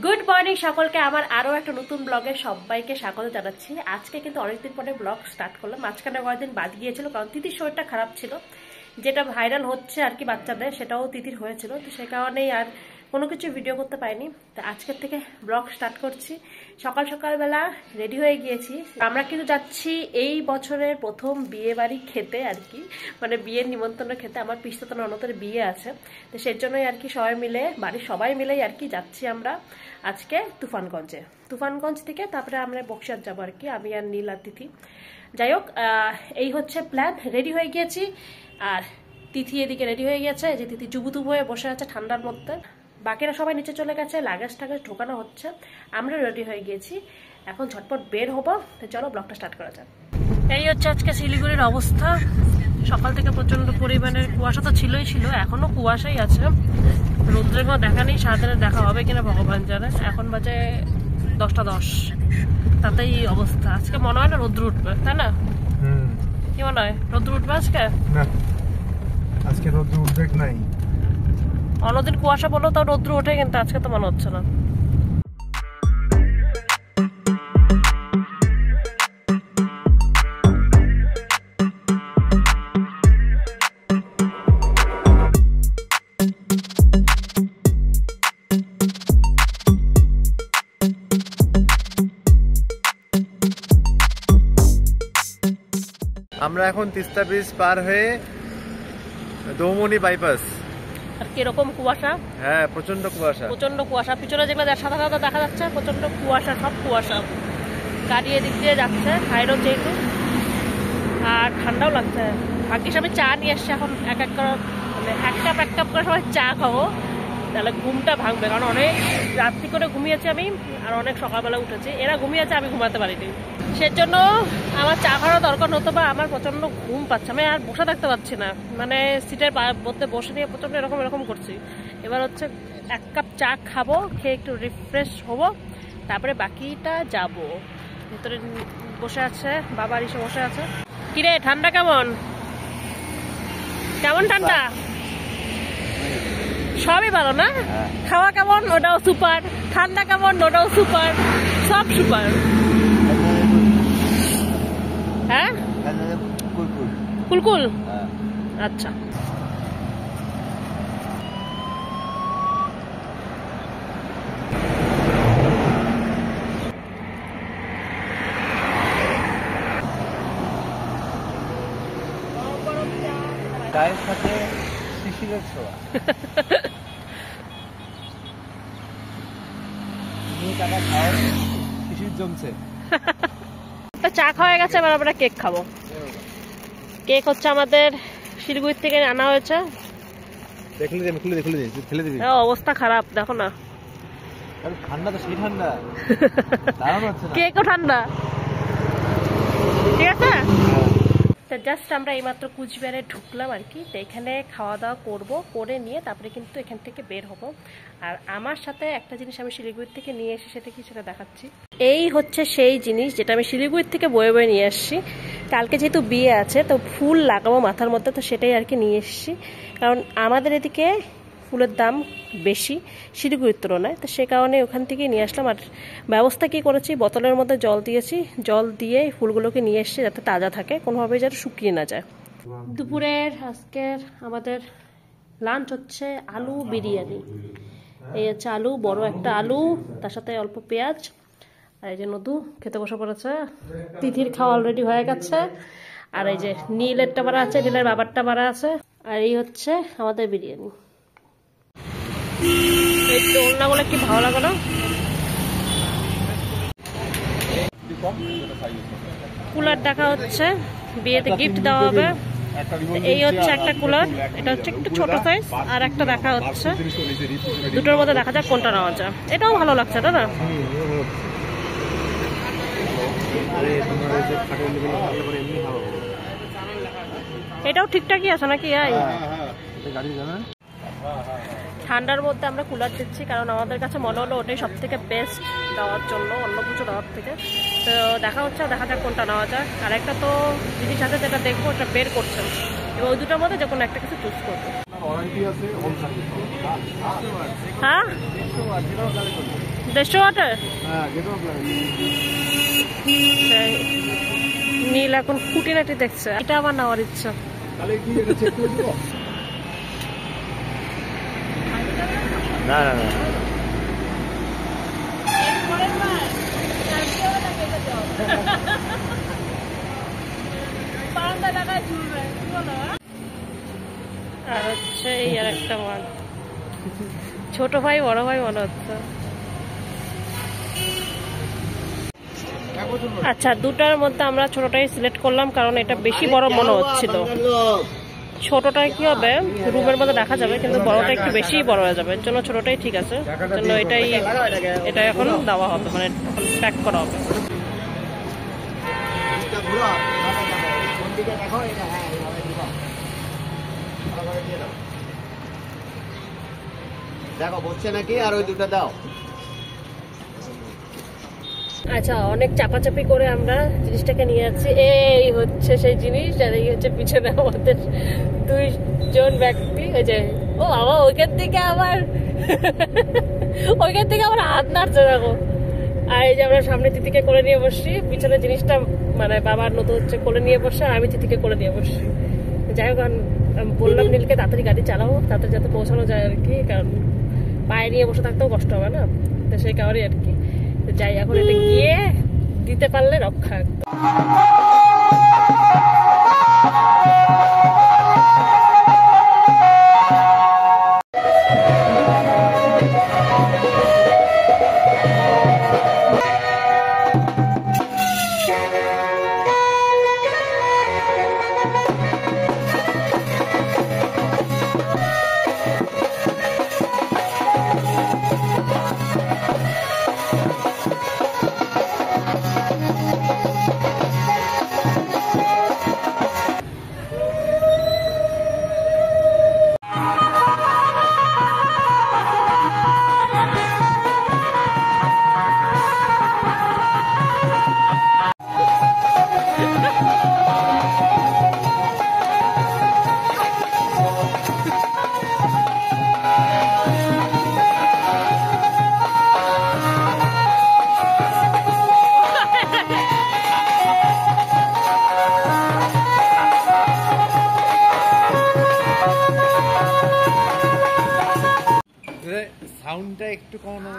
Good morning সকলকে আমার আরো একটা নতুন ব্লগে সবাইকে স্বাগত জানাচ্ছি। আজকে কিন্তু অনেকদিন পরে ব্লগ স্টার্ট করলাম। মাঝখানে কয়েকদিন বাদ গিয়েছিল কারণ তিথির শরীরটা খারাপ ছিল, যেটা ভাইরাল হচ্ছে আর কি বাচ্চাদের, সেটাও তিথির হয়েছিল। তো সে কারণেই আর কোনো কিছু ভিডিও করতে পারিনি। তো আজকের থেকে ব্লগ স্টার্ট করছি। সকাল সকালবেলা রেডি হয়ে গিয়েছি। আমরা কিন্তু যাচ্ছি এই বছরের প্রথম বিয়ে বাড়ি খেতে আর কি, মানে বিয়ের নিমন্ত্রণ খেতে। আমার পিসতো ননদের বিয়ে আছে, তো সেই জন্যই আর কি সবাই মিলে, বাড়ির সবাই মিলেই আর কি যাচ্ছি আমরা আজকে তুফানগঞ্জে। তুফানগঞ্জ থেকে তারপরে আমরা বক্সিয়ার যাবো আর কি, আমি আর নীল আর তিথি। যাই হোক, এই হচ্ছে প্ল্যান। রেডি হয়ে গিয়েছি আর তিথি এদিকে রেডি হয়ে গেছে। যে তিথি চুবুতুবু হয়ে বসে আছে ঠান্ডার মধ্যে। বাকিরা সবাই নিচে চলে গেছে, লাগেজ টাগেজ ঢোকানো হচ্ছে। আমরা রেডি হয়ে গিয়েছি, এখন ঝটপট বের হবো। তো চলো ব্লগটা স্টার্ট করা যাক। এই হচ্ছে আজকে শিলিগুড়ির অবস্থা। সকাল থেকে প্রচন্ড পরিমাণের কুয়াশা তো ছিল, এখনো কুয়াশাই আছে। রৌদ্রের কোনো দেখা নেই, সারাদিনের দেখা হবে কিনা ভগবান জানে। এখন বাজে 10:10, তাতেই অবস্থা। আজকে মনে হয় না রৌদ্র উঠবে, তাই না? কি মনে হয়, রৌদ্র উঠবে আজকে? আজকে রৌদ্র উঠবে নাই। অন্যদিন কুয়াশা বললেও তাও রৌদ্র ওঠে, কিন্তু আজকে তো মনে হচ্ছে না। আমরা এখন তিস্তা ব্রিজ পার হয়ে দৌমনি বাইপাস। আর কিরকম কুয়াশা! হ্যাঁ, প্রচন্ড কুয়াশা, প্রচন্ড কুয়াশা। পিছনে যেগুলো সাদা সাদা দেখা যাচ্ছে, প্রচন্ড কুয়াশা, সব কুয়াশা। গাড়ি এদিক দিয়ে যাচ্ছে, হাইরোড যেহেতু, আর ঠান্ডাও লাগছে। ভাগ্যিস আমি চা নিয়ে এসছি। এখন এক এক করে, মানে এক কাপ করে সবাই চা খাবো, তাহলে ঘুমটা ভাঙবে। কারণ অনেক রাত্রি করে ঘুমিয়েছি আমি, আর অনেক সকালবেলা উঠেছি। এরা ঘুমিয়েছে, আমি ঘুমাতে পারিনি। সেজন্য আমার চা খাওয়ার দরকার হতো, বা আমার প্রচন্ড ঘুম পাচ্ছে। আমি আর বসে থাকতে পারছি না, মানে সিটের মধ্যে বসে নিয়ে প্রচন্ড এরকম করছি। এবার হচ্ছে এক কাপ চা খাবো, খেয়ে একটু রিফ্রেশ হবো, তারপরে বাকিটা যাব। ভেতরে বসে আছে বাবা, এসে বসে আছে। কিরে, ঠান্ডা কেমন? কেমন ঠান্ডা? সবই ভালো না? খাওয়া কেমন? ওটাও সুপার। ঠান্ডা কেমন? ওটাও সুপার। সব সুপার। হ্যাঁ, কুলকুল। আচ্ছা, চায়ের সাথে শিশিরের ছোঁয়া। শিশির জমছে। চা খাওয়া গেছে, এবার আমরা কেক খাবো। কেক হচ্ছে আমাদের শিলিগুড়ি থেকে আনা হয়েছে। অবস্থা খারাপ, দেখো না। ঠান্ডা তো সেই ঠান্ডা, কেকও ঠান্ডা। ঠিক আছে, তো জাস্ট আমরা এইমাত্র কুচবিহারে ঢুকলাম আর কি। তো এখানে খাওয়া দাওয়া করবো, করে নিয়ে তারপরে কিন্তু এখান থেকে বের হব। আর আমার সাথে একটা জিনিস আমি শিলিগুড়ি থেকে নিয়ে এসে, সেটা কি সেটা দেখাচ্ছি। এই হচ্ছে সেই জিনিস যেটা আমি শিলিগুড়ি থেকে বয়ে বয়ে নিয়ে আসছি। কালকে যেহেতু বিয়ে আছে, তো ফুল লাগাবো মাথার মধ্যে, তো সেটাই আর কি নিয়ে এসছি। কারণ আমাদের এদিকে ফুলের দাম বেশি শিলিগুড়ির তুলনায়, তো সে কারণে ওখান থেকেই নিয়ে আসলাম। আর ব্যবস্থা কি করেছি, বোতলের মধ্যে জল দিয়েছি, জল দিয়ে ফুলগুলোকে নিয়ে এসেছি যাতে তাজা থাকে, কোনোভাবেই যাতে শুকিয়ে না যায়। দুপুরের আজকের আমাদের লাঞ্চ হচ্ছে আলু বিরিয়ানি। এই হচ্ছে আলু, বড় একটা আলু, তার সাথে অল্প পেঁয়াজ। আর এই যে নদু খেতে বসে পড়েছে। তিথির খাওয়া অলরেডি হয়ে গেছে। আর এই যে নীলেরটা বাড়া আছে, নীলের বাবারটা বাড়া আছে। আর এই হচ্ছে আমাদের বিরিয়ানি। এই দোলনাগুলো কি ভালো লাগে না? কুলার দেখা হচ্ছে, বিয়েতে গিফট দেওয়া হবে। এই হচ্ছে একটা কুলার, এটা হচ্ছে একটু ছোট সাইজ। আর একটা দেখা হচ্ছে, দুটোর মধ্যে দেখা যাক কোনটা নেওয়া যায়। এটাও ভালো লাগছে, তাই না? এটাও ঠিকঠাকই আছে নাকি? ঠান্ডার মধ্যে আমরা কুলার দিচ্ছি, কারণ আমাদের কাছে মনে হলো ওটাই সব থেকে বেস্ট দেওয়ার জন্য, অন্য কিছু দেওয়ার থেকে। তো দেখা হচ্ছে, দেখা যাক কোনটা নেওয়া যায়। আর একটা তো জিনিস আছে যেটা দেখবো, ওটা বের করছেন, এবং ওই দুটোর মধ্যে যে কোনো একটা কিছু চুজ করবো। হ্যাঁ, দেড়শো ওয়াটের নীল এখন খুঁটিনাটি দেখছে, এটা আমার নেওয়ার ইচ্ছা। না না না আর হচ্ছে এই আর একটা মাল, ছোট ভাই বড় ভাই মনে হচ্ছে। আচ্ছা, দুটার মধ্যে আমরা ছোটটাই সিলেক্ট করলাম, কারণ এটা বেশি বড় মনে হচ্ছিল। ছোটটা কি হবে, রুমের মধ্যে রাখা যাবে, কিন্তু বড়টা একটু বেশি বড় হয়ে যাবে, জন্য ছোটটাই ঠিক আছে। জন্য এটা এখন দেওয়া হবে, মানে প্যাক করা হবে। দেখো বসছে নাকি, আর ওই দুটো দাও। আচ্ছা, অনেক চাপাচাপি করে আমরা জিনিসটাকে নিয়ে যাচ্ছি। এই হচ্ছে সেই জিনিস, আর এই হচ্ছে পিছনে আমাদের দুইজন ব্যক্তি। ওই যে ও বাবা, ওইখান থেকে আবার হাত নাড়ছে দেখো। আর এই যে আমরা সামনে তিতিকে করে নিয়ে বসছি, পিছনে জিনিসটা মানে বাবার মতো হচ্ছে কোলে নিয়ে বসে, আর আমি তিতিকে করে নিয়ে বসছি। যাই হোক, বললাম নীলকে তাড়াতাড়ি গাড়ি চালাও, তাড়াতাড়ি যাতে পৌঁছানো যায় আর কি, কারণ পায়ে নিয়ে বসে থাকতেও কষ্ট হবে না, তো সেই কারণে আর কি। যাই, এখন এটা গিয়ে দিতে পারলে রক্ষা। সাউন্ডটা একটু কমানো,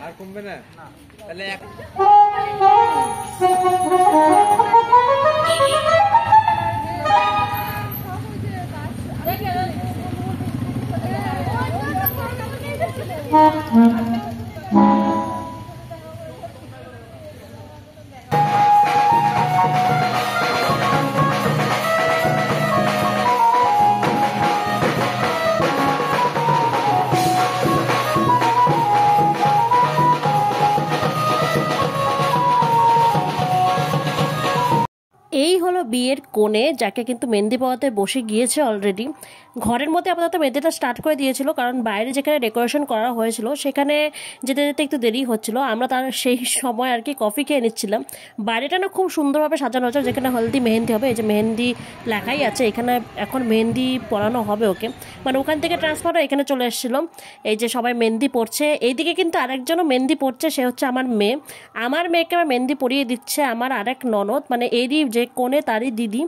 আর কমবে না তাহলে। এই হলো বিয়ের কোণে, যাকে কিন্তু মেহেন্দি পড়াতে বসে গিয়েছে অলরেডি। ঘরের মধ্যে আপাতত মেহেন্দিটা স্টার্ট করে দিয়েছিল, কারণ বাইরে যেখানে ডেকোরেশন করা হয়েছিল সেখানে যেতে যেতে একটু দেরি হচ্ছিল। আমরা তার সেই সময় আর কি কফি খেয়ে নিচ্ছিলাম। বাইরেটা না খুব সুন্দরভাবে সাজানো হয়েছে, যেখানে হলদি মেহেন্দি হবে। এই যে মেহেন্দি লেখাই আছে, এখানে এখন মেহেন্দি পরানো হবে ওকে, মানে ওখান থেকে ট্রান্সফার হয়ে এখানে চলে এসেছিলাম। এই যে সবাই মেহেন্দি পড়ছে, এইদিকে কিন্তু আরেকজনও মেহেন্দি পড়ছে, সে হচ্ছে আমার মেয়ে। আমার মেয়েকে আমার মেহেন্দি পরিয়ে দিচ্ছে আমার আরেক ননদ, মানে এরই যে কোণে তারই দিদি।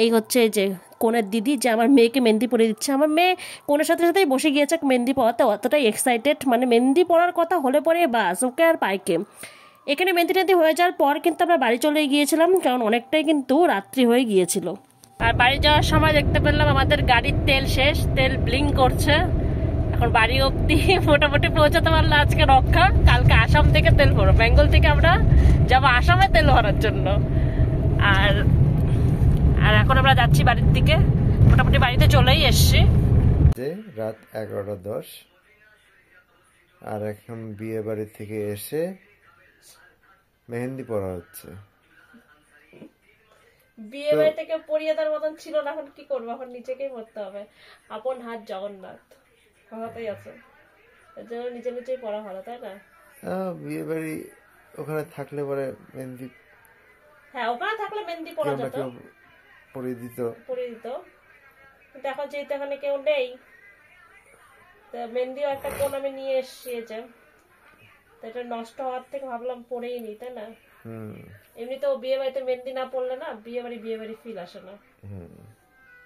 এই হচ্ছে যে কোণের দিদি, যে আমার মেয়েকে মেহেন্দি পরিয়ে দিচ্ছে। আমার মেয়ে কোণের সাথে সাথেই বসে গিয়েছে মেহেন্দি পরাতে, অতটাই এক্সাইটেড, মানে মেহেন্দি পরার কথা হলে পরে বাস ওকে আর পাইকে। এখানে মেহেন্দি টেহেন্দি হয়ে যাওয়ার পর কিন্তু আমরা বাড়ি চলে গিয়েছিলাম, কারণ অনেকটাই কিন্তু রাত্রি হয়ে গিয়েছিল। আর বাড়ি যাওয়ার সময় দেখতে পেলাম আমাদের গাড়ির তেল শেষ, তেল ব্লিঙ্ক করছে। এখন বাড়ি অব্দি মোটামুটি পৌঁছাতে পারলে আজকে রক্ষা। কালকে আসাম থেকে তেল ভরো, বেঙ্গল থেকে আমরা যাবো আসামে তেল ভরার জন্য। আর আর এখন আমরা যাচ্ছি বাড়ির দিকে, মোটামুটি বাড়িতে চলেই এসছি। রাত 11:10, আর এখন বিয়ে বাড়ি থেকে এসে মেহেন্দি পরা হচ্ছে। বিয়ে বাড়ি থেকে পরিয়ে দেওয়ার মতন ছিল না, এখন কি করবো, এখন নিচেকেই পড়তে হবে। আপন হাত জগন্নাথ কথাতেই আছে, এর জন্য নিচে নিচেই পড়া ভালো, তাই না? বিয়ে বাড়ি ওখানে থাকলে পরে মেহেন্দি, হ্যাঁ ওখানে থাকলে মেহেন্দি পরা যেত, পরিয়ে দিত। কিন্তু এখন যেহেতু এখানে কেউ নেই, তো মেহেন্দিও একটা কোন আমি নিয়ে এসেছি, এই যে। তো এটা নষ্ট হওয়ার থেকে ভাবলাম পরেই নি, তাই না? এমনিতেও বিয়ে বাড়িতে মেহেন্দি না পড়লে না বিয়ে বাড়ি ফিল আসে না।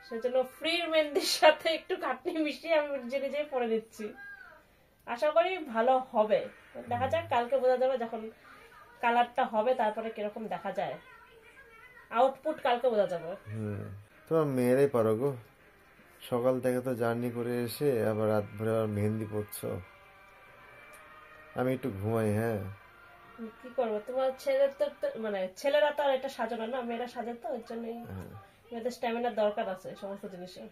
সেজন্য ফ্রির মেহেন্দির সাথে একটু খাটনি মিশিয়ে আমি নিজে নিজেই পরে দিচ্ছি। আশা করি ভালো হবে, দেখা যাক, কালকে বোঝা যাবে যখন কালারটা হবে, তারপরে কিরকম দেখা যায়, আউটপুট কালকে বোঝা যাবে। তোমার মেয়েরাই পারো গো, সকাল থেকে তো জার্নি করে এসে আবার রাত ভরে আবার মেহেন্দি পড়ছো। আমি একটু ঘুমাই। হ্যাঁ, কি করবো, তোমার ছেলের তো মানে ছেলেরা তো আর এটা সাজানো না, মেয়েরা সাজে, তো ওই জন্যই মেয়েদের স্ট্যামিনার দরকার আছে সমস্ত জিনিসে।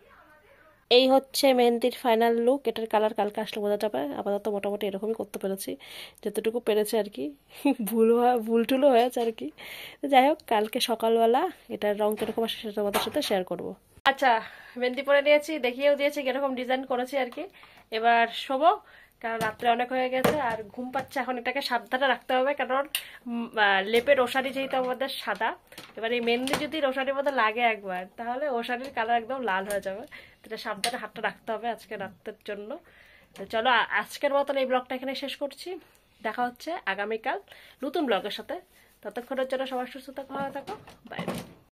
এই হচ্ছে মেহেন্দির ফাইনাল লুক। এটার কালার কালকে আসলে বোঝা যাবে। আপাতত মোটামুটি এরকমই করতে পেরেছি, যতটুকু পেরেছি আর কি। ভুল টুলও হয়েছে আর কি। যাই হোক, কালকে সকালবেলা এটার রং কিরকম আসে সেটা তোমাদের সাথে শেয়ার করবো। আচ্ছা, মেহেন্দি পরে নিয়েছি, দেখিয়েও দিয়েছি কিরকম ডিজাইন করেছি আর কি। এবার শোবো, কারণ রাত্রে অনেক হয়ে গেছে আর ঘুম পাচ্ছে। এখন এটাকে সাবধানে রাখতে হবে, কারণ লেপের ওশারি যেহেতু আমাদের সাদা, এবার এই মেহেন্দি যদি ওশারির মধ্যে লাগে একবার, তাহলে ওশারির কালার একদম লাল হয়ে যাবে। এটা সাবধানে হাতটা রাখতে হবে আজকে রাতের জন্য। তো চলো, আজকের মতন এই ব্লগটা এখানে শেষ করছি। দেখা হচ্ছে আগামীকাল নতুন ব্লগের সাথে। ততক্ষণের জন্য সবার সুস্থ থাকো, ভালো থাকো, বাই।